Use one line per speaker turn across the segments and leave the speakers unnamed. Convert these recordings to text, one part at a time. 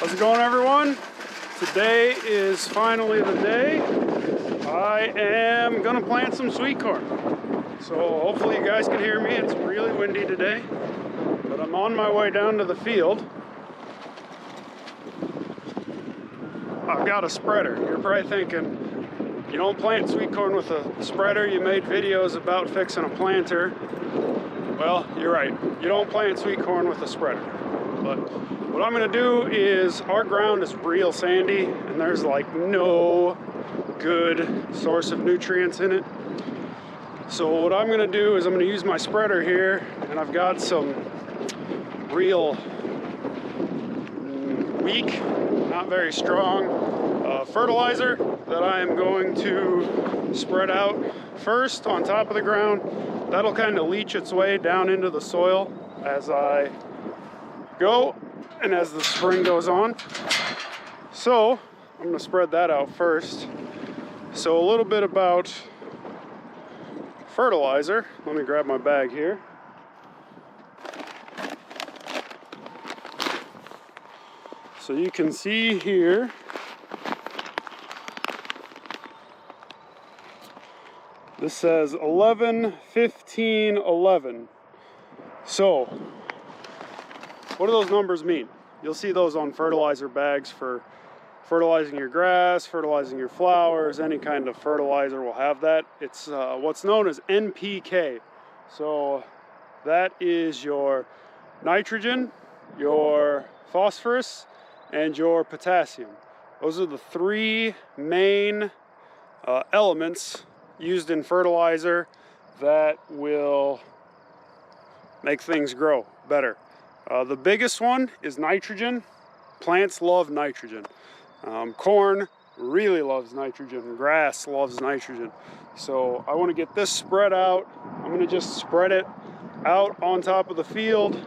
How's it going, everyone? Today is finally the day. I am gonna plant some sweet corn. So hopefully you guys can hear me. It's really windy today, but I'm on my way down to the field. I've got a spreader. You're probably thinking, you don't plant sweet corn with a spreader. You made videos about fixing a planter. Well, you're right. You don't plant sweet corn with a spreader. But what I'm gonna do is, our ground is real sandy and there's like no good source of nutrients in it. So what I'm gonna do is I'm gonna use my spreader here, and I've got some real weak, not very strong fertilizer that I am going to spread out first on top of the ground. That'll kind of leach its way down into the soil as I go and as the spring goes on. So I'm going to spread that out first. So a little bit about fertilizer. Let me grab my bag here. So you can see here, this says 11, 15, 11. So what do those numbers mean? You'll see those on fertilizer bags for fertilizing your grass, fertilizing your flowers. Any kind of fertilizer will have that. It's what's known as NPK. So that is your nitrogen, your phosphorus, and your potassium. Those are the three main elements used in fertilizer that will make things grow better. The biggest one is nitrogen. Plants love nitrogen. Corn really loves nitrogen. Grass loves nitrogen. So I want to get this spread out. I'm going to just spread it out on top of the field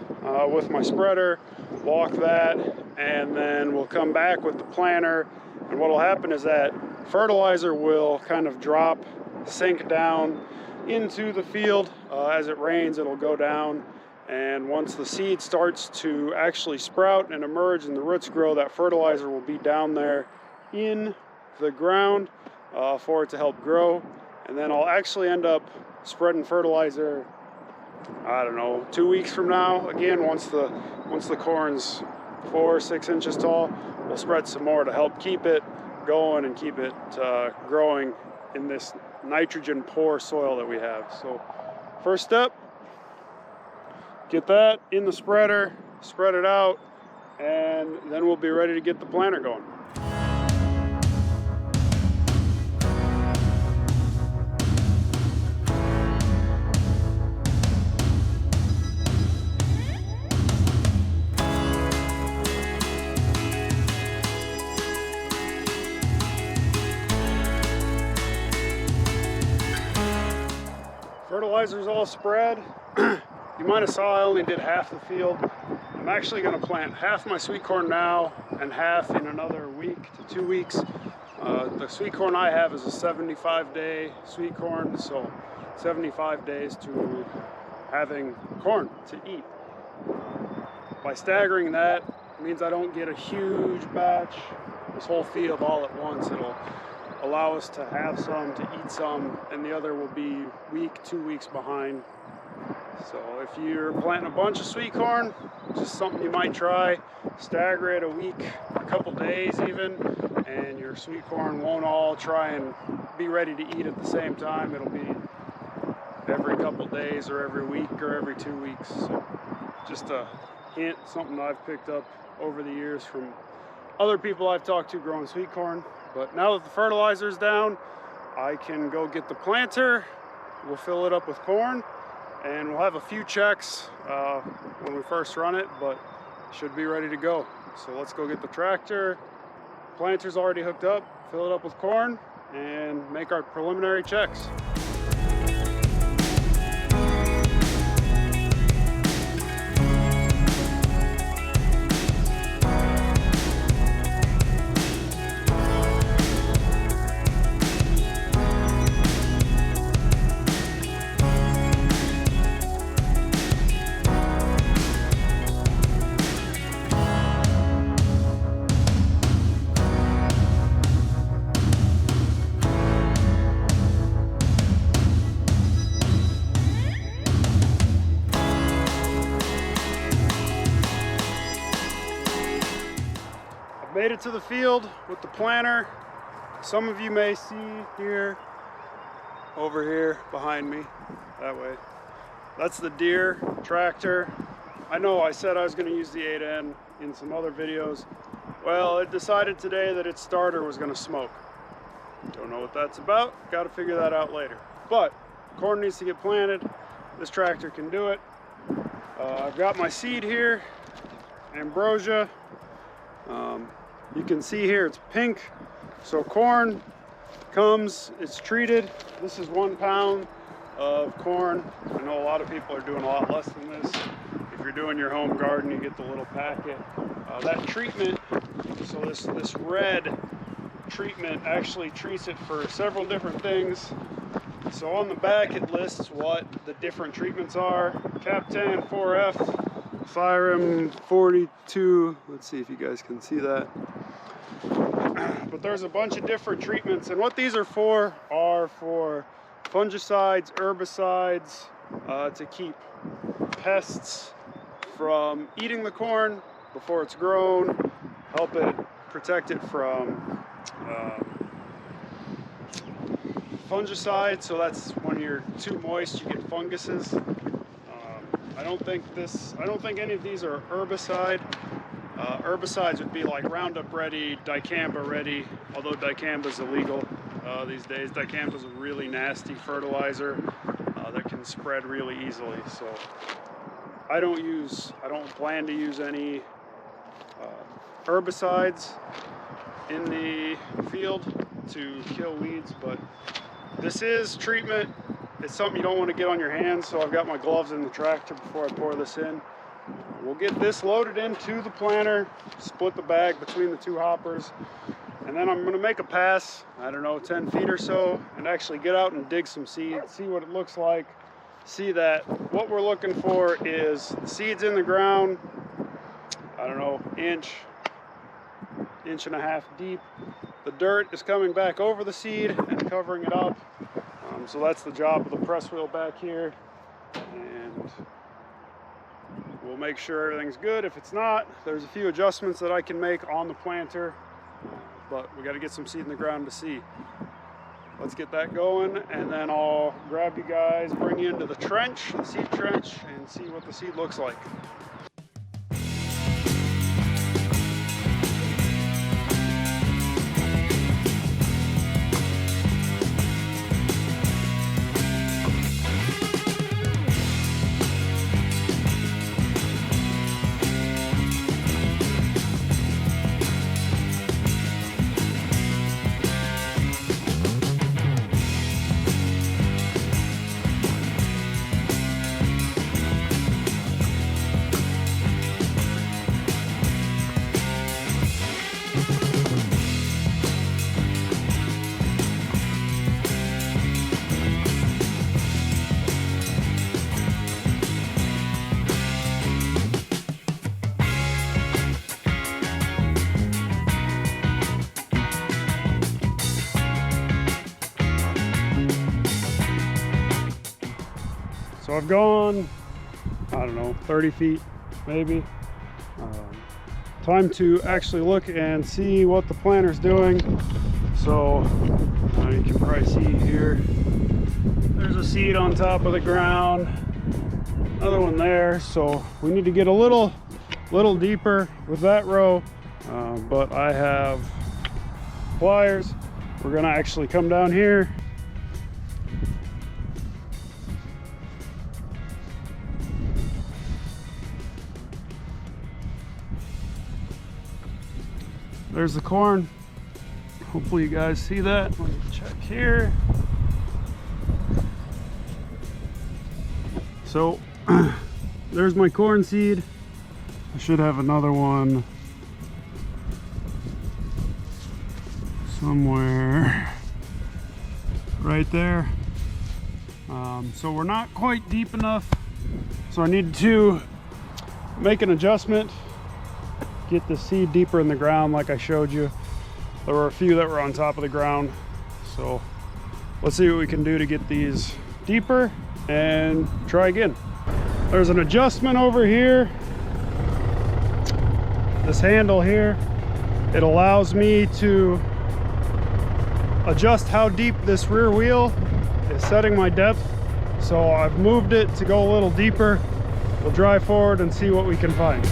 with my spreader, walk that, and then we'll come back with the planter. And what will happen is that fertilizer will kind of drop, sink down into the field. As it rains, it'll go down. And once the seed starts to actually sprout and emerge and the roots grow, that fertilizer will be down there in the ground for it to help grow. And then I'll actually end up spreading fertilizer, I don't know, 2 weeks from now. Again, once the corn's 4 or 6 inches tall, we'll spread some more to help keep it going and keep it growing in this nitrogen poor soil that we have. So first step, get that in the spreader, spread it out, and then we'll be ready to get the planter going. Fertilizer's all spread. You might have saw I only did half the field. I'm actually going to plant half my sweet corn now and half in another week to 2 weeks. The sweet corn I have is a 75-day sweet corn, so 75 days to having corn to eat. By staggering that, it means I don't get a huge batch, this whole field all at once. It'll allow us to have some, to eat some, and the other will be 2 weeks behind. So if you're planting a bunch of sweet corn, just something you might try, stagger it a week, a couple days even, and your sweet corn won't all try and be ready to eat at the same time. It'll be every couple days or every week or every 2 weeks. So just a hint, something I've picked up over the years from other people I've talked to growing sweet corn. But now that the fertilizer's down, I can go get the planter. We'll fill it up with corn, and we'll have a few checks when we first run it, but should be ready to go. So let's go get the tractor. Planter's already hooked up, fill it up with corn, and make our preliminary checks. Made it to the field with the planter. Some of you may see here, over here behind me, that way. That's the Deere tractor. I know I said I was going to use the 8N in some other videos. Well, it decided today that its starter was going to smoke. Don't know what that's about. Got to figure that out later. But corn needs to get planted. This tractor can do it. I've got my seed here, ambrosia. You can see here it's pink. So corn comes, it's treated. This is 1 pound of corn. I know a lot of people are doing a lot less than this. If you're doing your home garden, you get the little packet. That treatment, so this red treatment actually treats it for several different things. So on the back it lists what the different treatments are. Captan 4F, Thyram 42. Let's see if you guys can see that. But there's a bunch of different treatments, and what these are for fungicides, herbicides, to keep pests from eating the corn before it's grown, help it protect it from fungicide. So that's when you're too moist, you get funguses. I don't think any of these are herbicide. Herbicides would be like Roundup Ready, Dicamba Ready, although Dicamba is illegal these days. Dicamba is a really nasty fertilizer that can spread really easily. So I don't plan to use any herbicides in the field to kill weeds, but this is treatment. It's something you don't want to get on your hands, so I've got my gloves in the tractor before I pour this in. We'll get this loaded into the planter, split the bag between the 2 hoppers, and then I'm going to make a pass, I don't know, 10 feet or so, and actually get out and dig some seeds, see what it looks like, see that what we're looking for is seeds in the ground, I don't know, inch and a half deep. The dirt is coming back over the seed and covering it up. So that's the job of the press wheel back here. And we'll make sure everything's good. If it's not, there's a few adjustments that I can make on the planter. But we got to get some seed in the ground to see. Let's get that going, and then I'll grab you guys, bring you into the trench, the seed trench, and see what the seed looks like. So I've gone, I don't know, 30 feet maybe. Time to actually look and see what the planter's doing. So you can probably see here, there's a seed on top of the ground, another one there. So we need to get a little deeper with that row, but I have pliers. We're gonna actually come down here. There's the corn. Hopefully you guys see that. Let me check here. So there's my corn seed. I should have another one somewhere right there. So we're not quite deep enough. So I need to make an adjustment. Get the seed deeper in the ground like I showed you. There were a few that were on top of the ground. So let's see what we can do to get these deeper and try again. There's an adjustment over here. This handle here. It allows me to adjust how deep this rear wheel is setting my depth. So I've moved it to go a little deeper. We'll drive forward and see what we can find.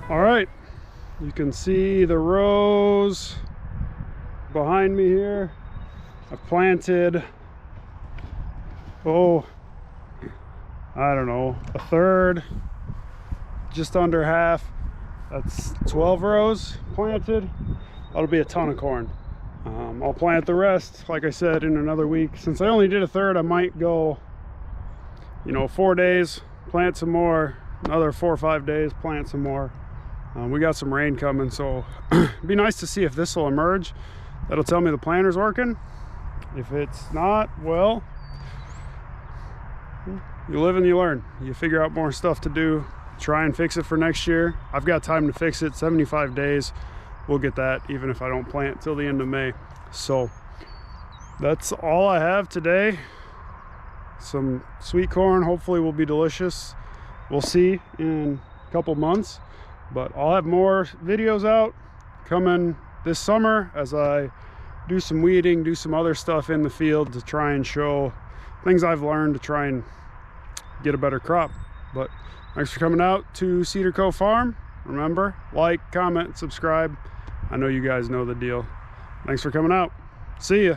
All right, you can see the rows behind me here. I've planted, I don't know, a third, just under half. That's 12 rows planted. That'll be a ton of corn. I'll plant the rest, like I said, in another week. Since I only did a third, I might go, 4 days, plant some more, another 4 or 5 days, plant some more. We got some rain coming, so it'd be nice to see if this will emerge. That'll tell me the planter's working. If it's not, well, you live and you learn. You figure out more stuff to do, try and fix it for next year. I've got time to fix it, 75 days. We'll get that even if I don't plant till the end of May. So that's all I have today. Some sweet corn, hopefully will be delicious. We'll see in a couple months. But I'll have more videos out coming this summer as I do some weeding, do some other stuff in the field to try and show things I've learned to try and get a better crop. But thanks for coming out to Cedar Cove Farm. Remember, like, comment, subscribe. I know you guys know the deal. Thanks for coming out. See ya.